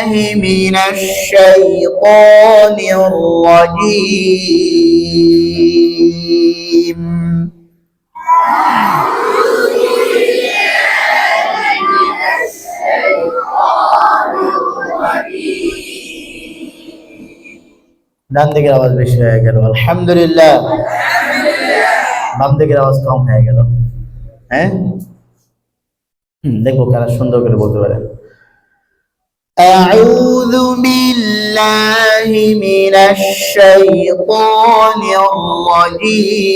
بالله من الشيطان الرجيم. ডান দিকের আওয়াজ বেশি হয়ে গেল, আলহামদুলিল্লাহ। বাম দিকের আওয়াজ কম হয়ে গেল। হ্যাঁ, দেখবো কারা সুন্দর করে বলতে পারে। أعوذ بالله من الشيطان الرجيم.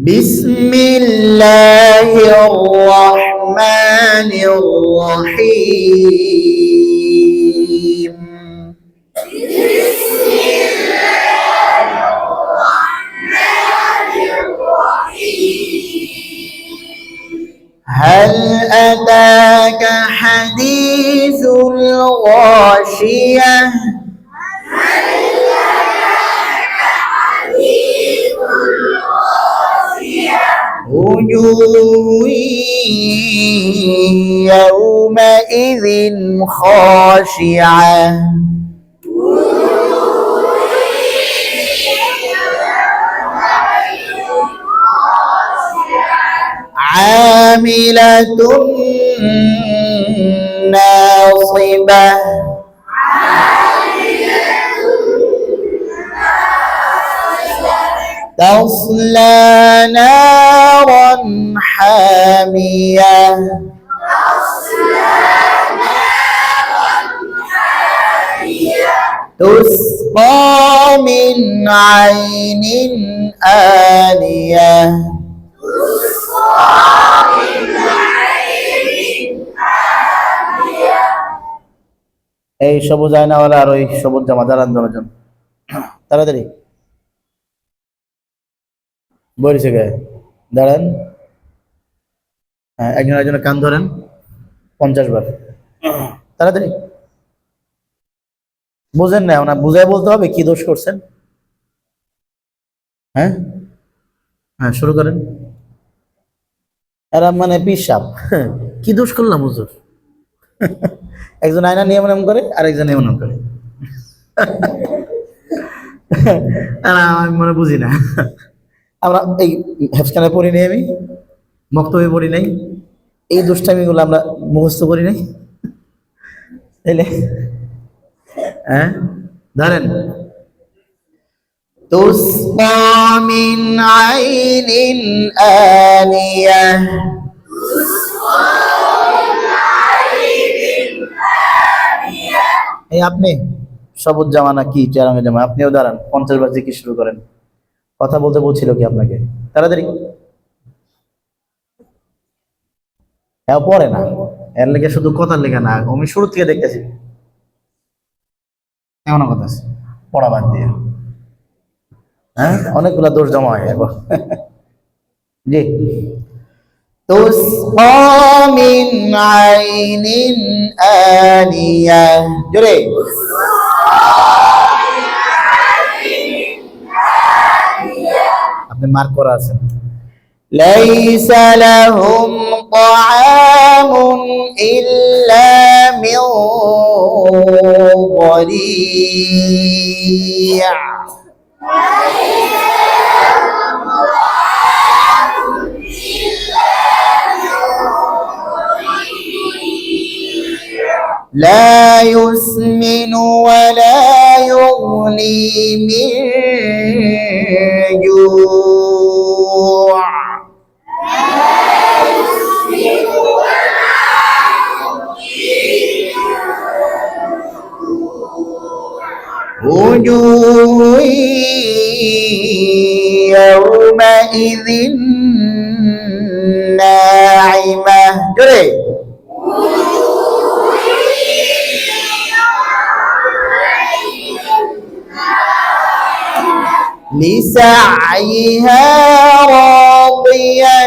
بسم الله الرحمن الرحيم. بسم الله الرحمن الرحيم. هل أتاك حديث الغاشية؟ وجوه يومئذ خاشعة عاملة ناصبة تصلى نارا حامية تسقى من عين آنية. এই সবুজ আয়নাওয়ালা আর ওই সবুজ জামা, দাঁড়ান দুজন তাড়াতাড়ি বলেছে গায়ে দাঁড়ান। হ্যাঁ, একজন একজনের কান ধরেন 50 বার, তাড়াতাড়ি। বুঝেন না, ওনা বুঝাই বলতে হবে কি দোষ করছেন। হ্যাঁ হ্যাঁ, শুরু করেন। এরা মানে পিসাব, কি দোষ করলাম হুজুর? একজন আয়না নিয়ম নাম করে আর একজন নিয়ম নাম করে। আমি মনে বুঝি না, আমরা এই হেফখানে পড়ি নাই, আমি মক্তবে পড়ি নাই, এই দুষ্টামিগুলো আমরা মুখস্থ করি নাই, তাইলে হ্যাঁ ধরেন। তুসকা মিন আইনিন আনিয়া, এই আপনি সবুজ জামা না কি চেরাঙের জামা, আপনিও দাঁড়ান 50 বার জিকির শুরু করেন। কথা বলতে বলছিল কি আপনাকে? তাড়াতাড়ি। হ্যাঁ, পড়ে না, এর লেগে শুধু কথার লেগে না, আমি শুরু থেকে দেখতেছি এমন কথা আছে, পড়া বাদ দিয়ে। হ্যাঁ, অনেকগুলা দোষ জমা হয় এখন। জি, তুসকা মিন আইনিন আনিয়া, জোরে। আপনি মার্ক করা আছেন। লাইসা লাহুম তাআমুন ইল্লা মিন ضريع لا يسمن ولا يغني من جوع. وجوه يومئذ ناعمة. جري. لسعيها راضية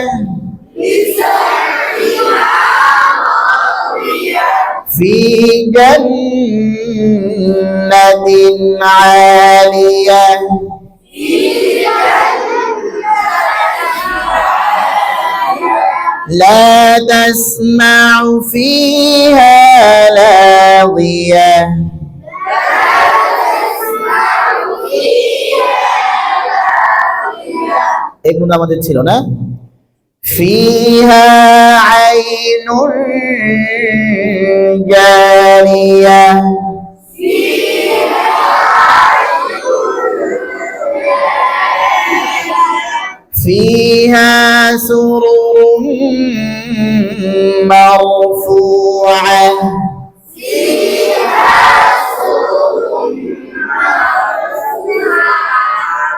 في جنة عالية لا تسمع فيها لاغية এক মনে আমাদের ছিল না فيها عين جارية فيها سرر مرفوعة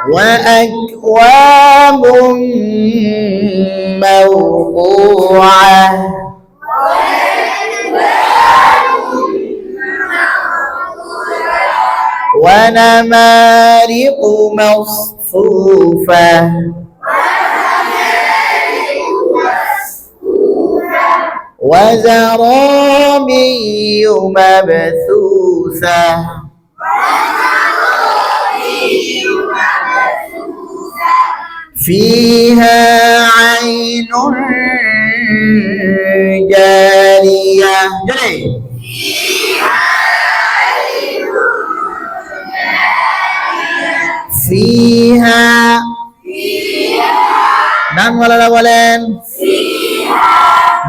وأكواب موضوعة ونمارق مصفوفة وزرابي مبثوثة فيها عين جارية فيها নাম ওয়ালারা বলেন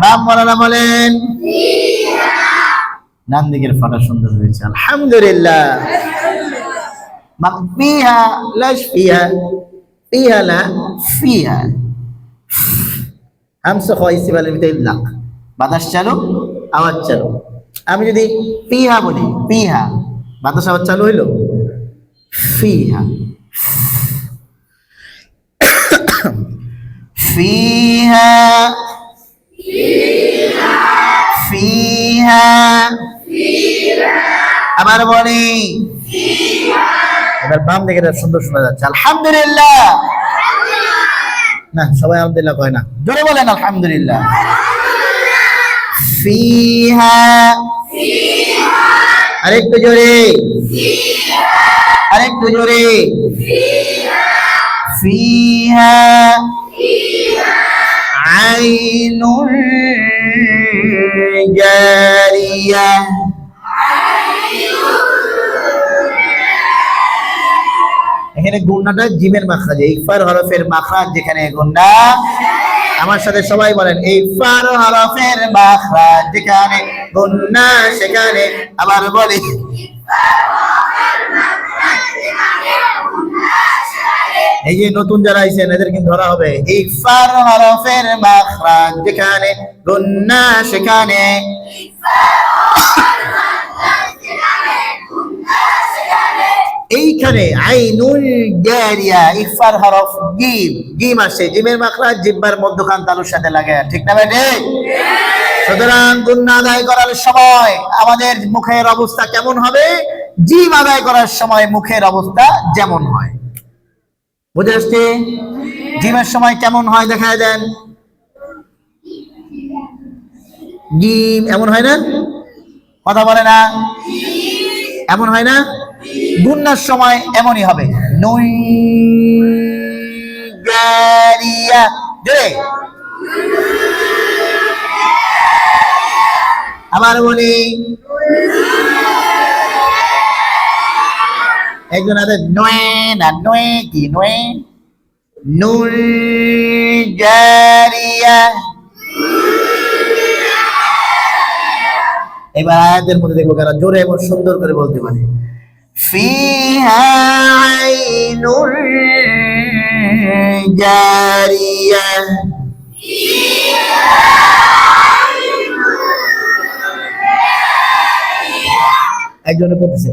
বাম ওয়ালারা বলেন নাম দিকের ফাটা সুন্দর হয়েছে আলহামদুলিল্লাহ ফিহা লাশ ফিহা ফিহা লা ফিহা হামসা খ ইসতিফালের ভিতরে লাক বাতাস চালু আওয়াজ চালু আমি যদি ফিহা বলি ফিহা বাতাস আওয়াজ চালু হইল ফিহা فيها فيها আবার বলি এবার বাম দিকে সুন্দর শোনা যাচ্ছে আলহামদুলিল্লাহ না সবাই আলহামদুলিল্লাহ কয় না জোরে বলেন আলহামদুলিল্লাহ ফিহা আরেকটু জোরে আরেকটু জোরে فيها عين جارية এখানে গুণনাটা জিমের মাখরাজ ইকফার হরফের মাখরাজ যেখানে গুণনা আমার সাথে সবাই বলেন ইকফার হরফের মাখরাজ যেখানে গুণনা সেখানে আবার বলি এই যে নতুন যারা আইছেন এদের কিন্তু ধরা হবে ইকফার হরফের মাখরাজ যেখানে গুণনা সেখানে এইখানে আইনুল জারিয়া ইকফার হরফ জিম জিম আসে জিমের মাখরাজ জিহ্বার মধ্যখান তালুর সাথে লাগে ঠিক না বেটে সুতরাং গুণনা আদায় করার সময় আমাদের মুখের অবস্থা কেমন হবে জিম আদায় করার সময় মুখের অবস্থা যেমন হয় বুঝে আসছে জিমের সময় কেমন হয় দেখা দেন জিম এমন হয় না কথা বলে না এমন হয় না গুণনার সময় এমনই হবে নুন জারিয়া জোরে আবার বলি একজন আছে নয়ে না নয়ে কি নয়ে নুন জারিয়া এবার আয়াতের মধ্যে দেখবো কারা জোরে এবং সুন্দর করে বলতে পারে ফিহা আইনুল জারিয়া একজনে বলতেছে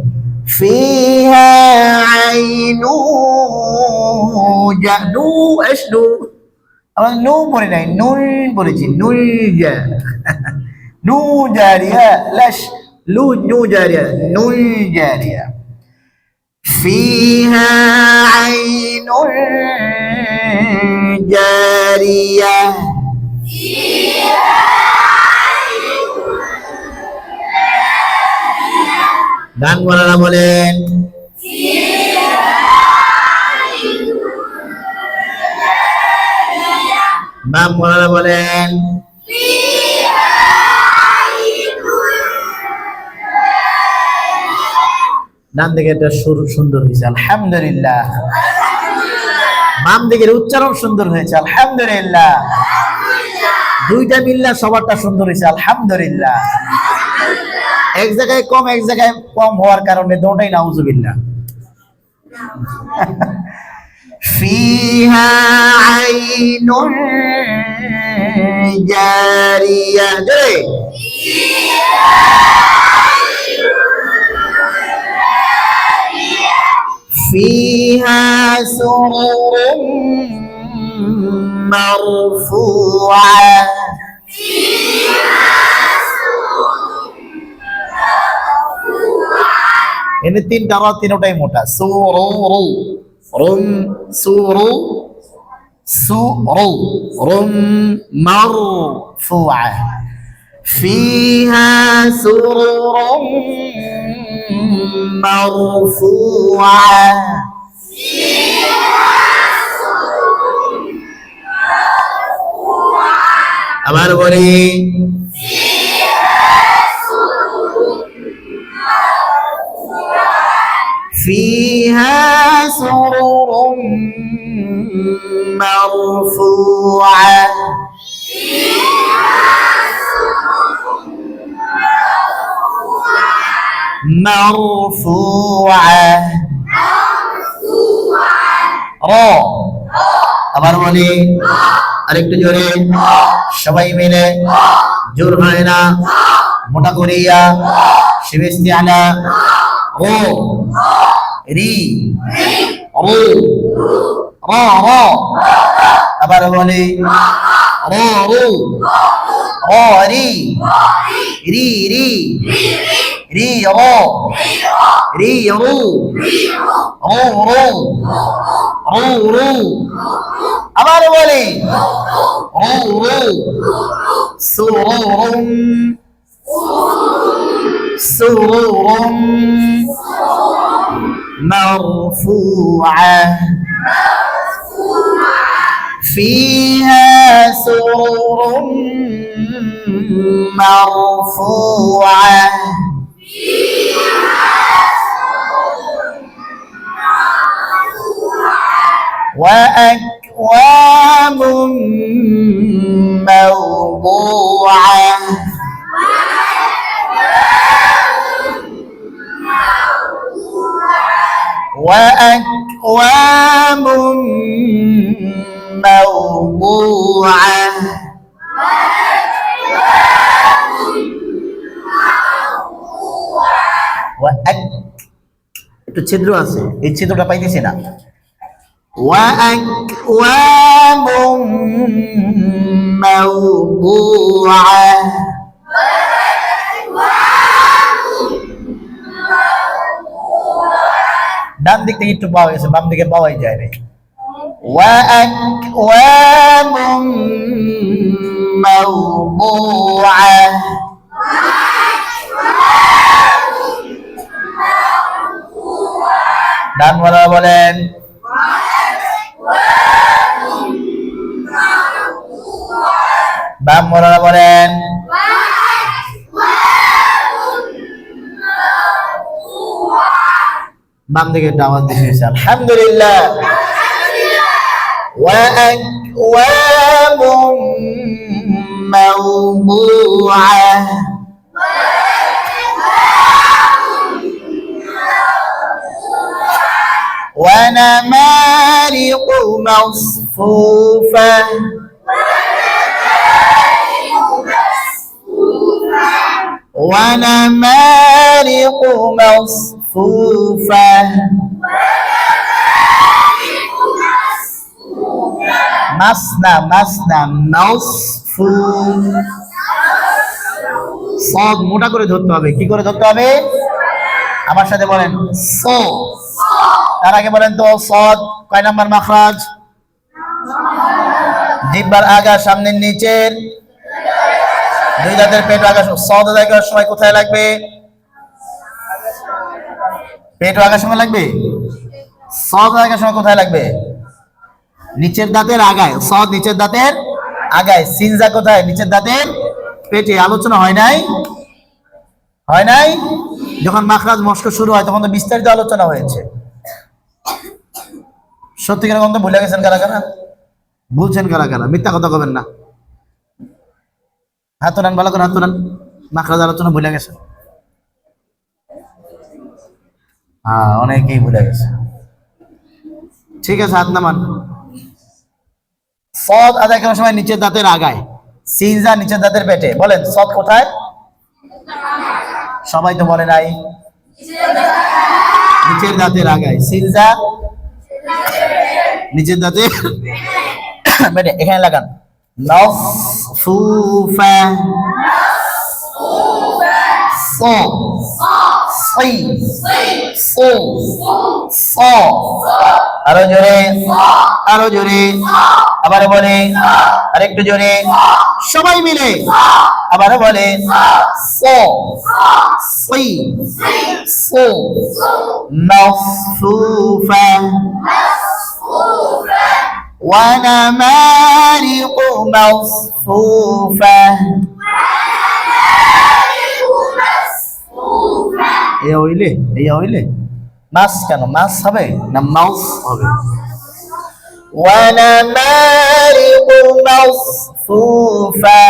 ফিহা আইনু জানু এসনু আমরা নু বলি নাই নুন বলেছি নুল জা নু জারিয়া লাশ লু নু জারিয়া নুল জারিয়া ফিহা আইনুল জারিয়া ডান ওয়ালারা বলেন বাম ওয়ালারা বলেন ডান দিকে একটা সুর সুন্দর হয়েছে আলহামদুলিল্লাহ, বাম দিকের উচ্চারণ সুন্দর হয়েছে আলহামদুলিল্লাহ, দুইটা মিল্লা সবারটা সুন্দর হয়েছে আলহামদুলিল্লাহ। এক জায়গায় কম হওয়ার কারণে দুটোই নাউজুবিল্লাহ। ফিহা আইনুন জারিয়া, জোরে ফিহা সুরুরুম মারফুআ, এনে তিনটা র, তিনটাই মোটা। সুরুরু রুম সুরু সুরু রুম মারফুআ, ফিহা সুরুরুম মারফুআ, আবার বলি فيها سرر مرفوعة مرفوعة را আবার বলি আরেকটু জোরে সবাই মিলে, জোর হয় না, মোটা করিয়া শিবেস্তি আলা ও রি রু র র, আবার বলি র রু র রি রি রি রি র রি রু রু রু রু রু, আবার বলি রু রু সুরুরুম সুরুরুম مرفوعة فيها سرر مرفوعة وأكواب موضوعة وأكواب موضوعة একটু ছিদ্র আছে, এই ছিদ্রটা পাইতেছি না। وأكواب موضوعة ডান দিক থেকে একটু পাওয়া গেছে, বাম দিকে পাওয়াই যায় না। وأكواب موضوعة ডান ওয়ালা বলেন বাম ওয়ালা বলেন বাম দিকে একটা আওয়াজ দিয়েছে আলহামদুলিল্লাহ। وأكواب موضوعة ونمارق مصفوفة ونمارق مصفوفة مسنا مسنا مصفوف صاد মোটা করে ধরতে হবে। কি করে ধরতে হবে? আমার সাথে বলেন স। তার আগে বলেন তো صاد কয় নাম্বার মাখরাজ? জিহ্বার আগা সামনের নিচের দুই দাঁতের পেট আগা। صاد আদায় করার সময় কোথায় লাগবে? পেটও আগার সময় লাগবে, সদ আগার সময় কোথায় লাগবে? নিচের দাঁতের আগায়। সদ নিচের দাঁতের আগায়, সিনজা কোথায়? নিচের দাঁতের পেটে। আলোচনা হয় নাই? হয় নাই? যখন মাখরাজ মস্ক শুরু হয় তখন তো বিস্তারিত আলোচনা হয়েছে। সত্যিকার কথা ভুলে গেছেন কারা কারা? ভুলছেন কারা কারা? মিথ্যা কথা কবেন না। হাত তোলান, ভালো করে হাত তোলান। মাখরাজ আলোচনা ভুলে গেছে? হ্যাঁ, অনেকেই ভুলে গেছে। ঠিক আছে, হাত নামান। সদ আদায় করার সময় নিচের দাঁতের আগায়, সিনজা নিচের দাঁতের পেটে। বলেন সদ কোথায়? সবাই তো বলে নাই। নিচের দাঁতের আগায়, সিনজা নিচের দাঁতের পেটে। এখানে লাগান। নফুফা, সো, সই, সো, সো। আরো জোরে, আরো জোরে, আবার বলে, আরেকটু জোরে, সবাই মিলে আবার বলে। সো, সই, সো, মফুফা, ونمارق مصفوفة। এই হইলে, এই হইলে মাছ কেন? মাছ হবে না মাউস হবে? ونمارق مصفوفة،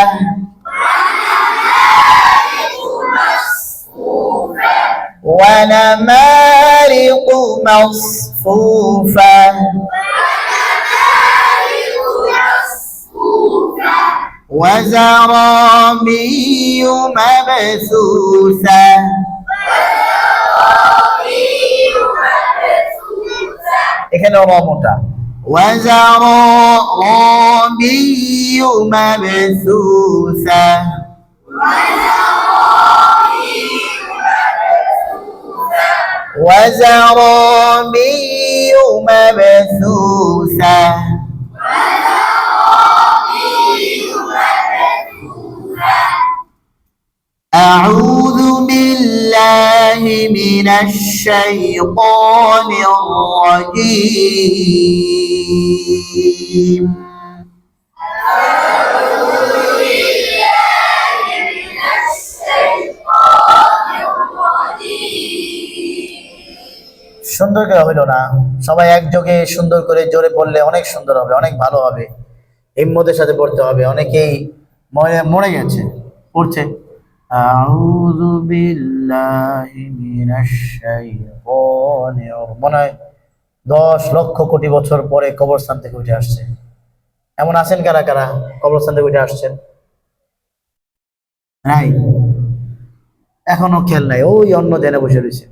ونمارق مصفوفة، وزرابي مبثوثة، এখানে র মোটা। وزرابي مبثوثة، وزرابي مبثوثة، أعوذ بالله من الشيطان الرجيم. সুন্দর করে হইল না? সবাই একযোগে সুন্দর করে জোরে পড়লে অনেক সুন্দর হবে, অনেক ভালো হবে। হিম্মতের সাথে পড়তে হবে। অনেকেই মরে গেছে পড়ছে। আউযু বিল্লাহি মিনাশ শাইতানির, মনে হয় 10 লক্ষ কোটি বছর পরে কবরস্থান থেকে উঠে আসছে। এমন আছেন কারা কারা কবরস্থান থেকে উঠে আসছেন? নাই, এখনো খেয়াল নাই। ওই অন্য ধ্যানে বসে রয়েছে,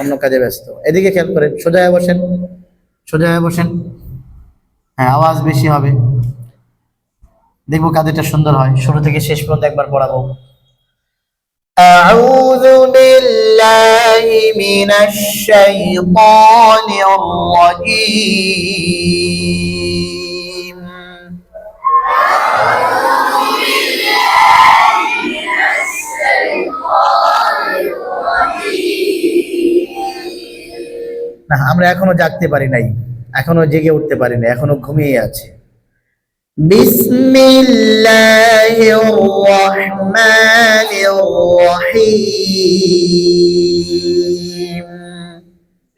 অন্য কাজে ব্যস্ত। এদিকে খেয়াল করেন, সোজা হয়ে বসেন, সোজা হয়ে বসেন। হ্যাঁ, আওয়াজ বেশি হবে, দেখবো কাজটা সুন্দর হয়। শুরু থেকে শেষ পর্যন্ত একবার পড়াবো। أعوذ بالله من الشيطان الرجيم. না, আমরা এখনো জাগতে পারি নাই, এখনো জেগে উঠতে পারি না, এখনো ঘুমিয়ে আছে। বিসমিল্লাহির রহমানির রহিম।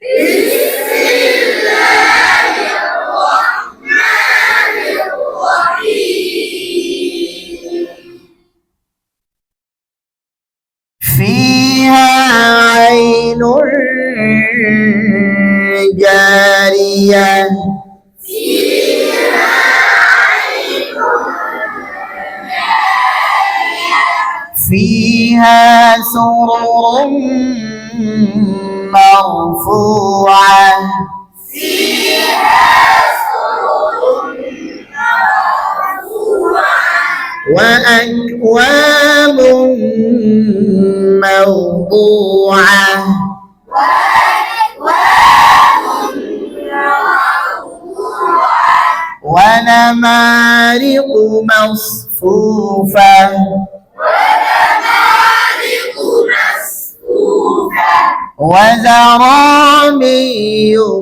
বিসমিল্লাহির রহমানির রহিম। ফিহা আইনুর জারিয়াহ, فيها سرر مرفوعة، وأكواب موضوعة، ونمارق مصفوفة، وزرابي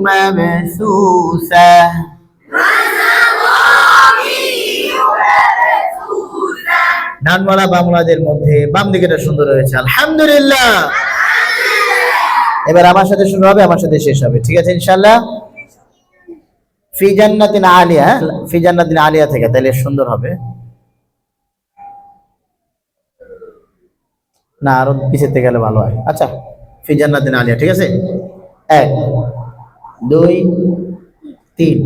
مبثوثة ডানওয়ালা বামওয়ালাদের মধ্যে বাম দিকেটা সুন্দর হয়েছে আলহামদুলিল্লাহ। এবার আমার সাথে শুরু হবে, আমার সাথে শেষ হবে, ঠিক আছে ইনশাআল্লাহ। ফি জান্নাতিন আলিয়া, ফি জান্নাতিন আলিয়া থেকে, তাহলে সুন্দর হবে না, আরো পিছের থেকে গেলে ভালো হয়। আচ্ছা, ফি জান্নাতিন আলিয়া, ঠিক আছে, 1 2 3।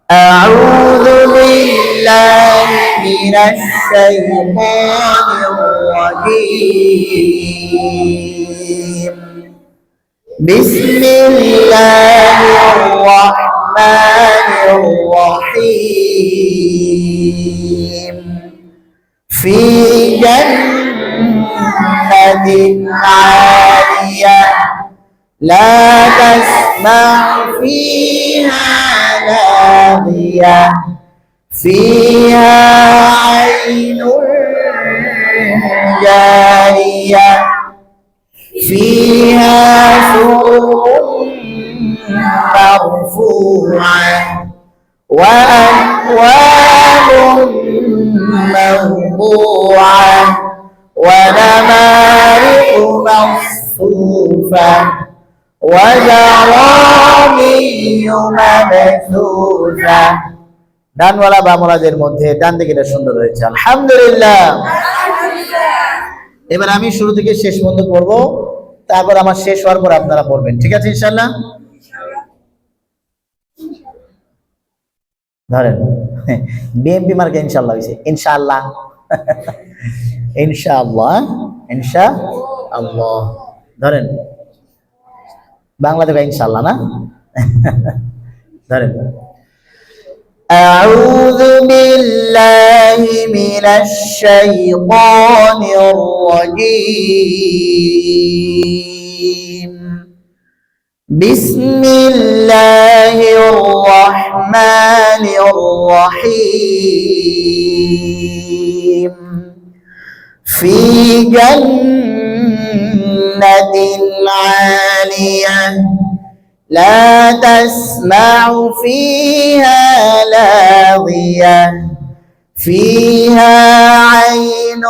أعوذ بالله من الشيطان الرجيم بسم الله الرحمن الرحيم في جنة عالية لا تسمع فيها لاغية فيها عين جارية فيها سرر مرفوعة وأكواب موضوعة ونمارق مصفوفة وزرابي مبثوثة। ডানওয়ালা বামওয়ালাদের মধ্যে ডান দিকেটা সুন্দর হয়েছে আলহামদুলিল্লাহ। এবার আমি শুরু থেকে শেষ পর্যন্ত পড়বো, তারপর আমার শেষ হওয়ার পর আপনারা পড়বেন, ঠিক আছে ইনশাআল্লাহ। ধরেন বিএমপি মার্কা ইনশাআল্লাহ হয়েছে, ইনশাআল্লাহ ইনশাআল্লাহ ইনশাআল্লাহ। ধরেন বাংলা থেকে ইনশাআল্লাহ না ধরেন أعوذ بالله من الشيطان الرجيم بسم الله الرحمن الرحيم في جنة عالية لا تسمع فيها لاغية فيها عين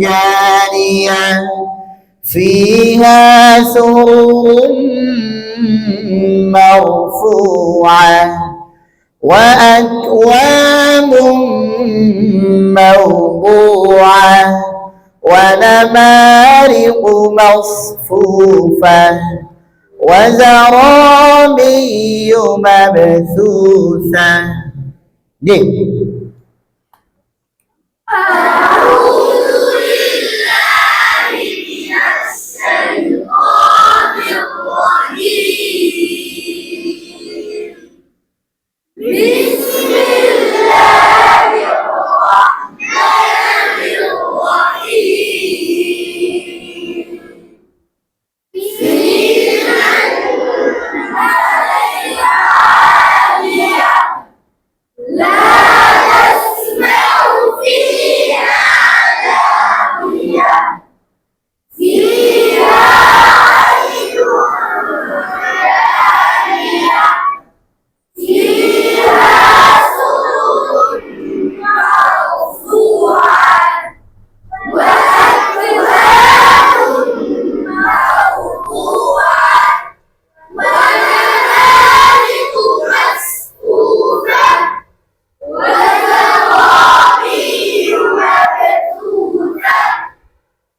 جارية فيها سرر مرفوعة وأكواب موضوعة ونمارق مصفوفة وزرابي مبثوثة. جي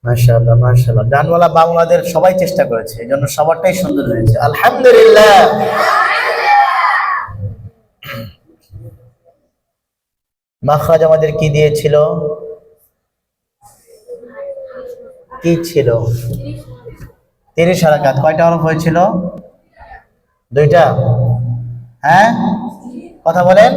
মাশাআল্লাহ মাশাআল্লাহ। ডানওয়ালা বামওয়ালাদের সবাই চেষ্টা করেছে, এই জন্য সবারটাই সুন্দর হয়েছে আলহামদুলিল্লাহ। মাখরাজ আমাদের কি দিয়েছিল, কি ছিল? 30 হারাকাত। কয়টা হরফ হয়েছিল? 2টা। হ্যাঁ কথা বলেন।